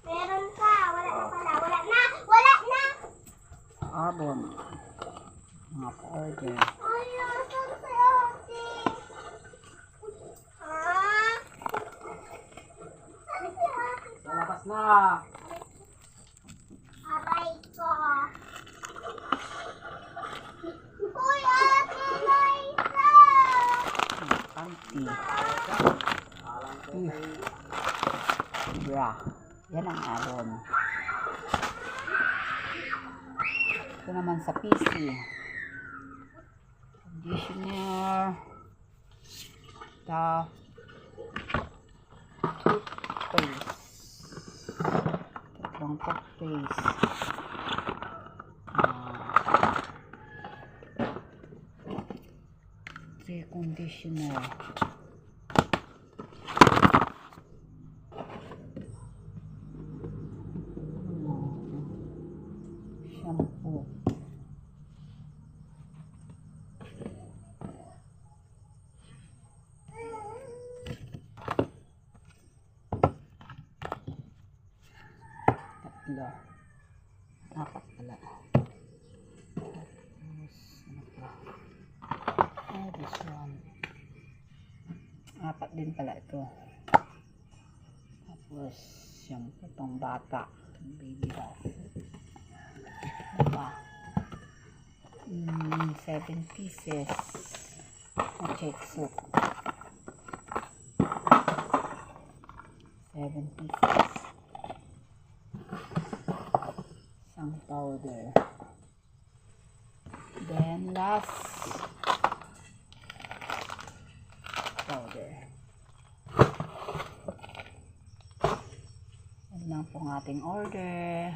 Meron pa. Wala na pala. Wala na. Wala na. Abon. Mga pa-order. Ay, nasan si ate? Ha? Saan si ate? Lalabas na. Aray ko. Uy, ate, may isa. Panty. Bra. Yan ang abon. Ito naman sa PC. Conditioner. Toothpaste. Tatlong toothpaste. Conditioner. Shampoo. Tatlo. Apat pala. This one. Apat din pala ito. Tapos, shampoo pang bata. Baby daw. Diba? 7 pieces. Na-check soup. 7 pieces. Isang powder. Then, last powder. Yan lang pong ating order.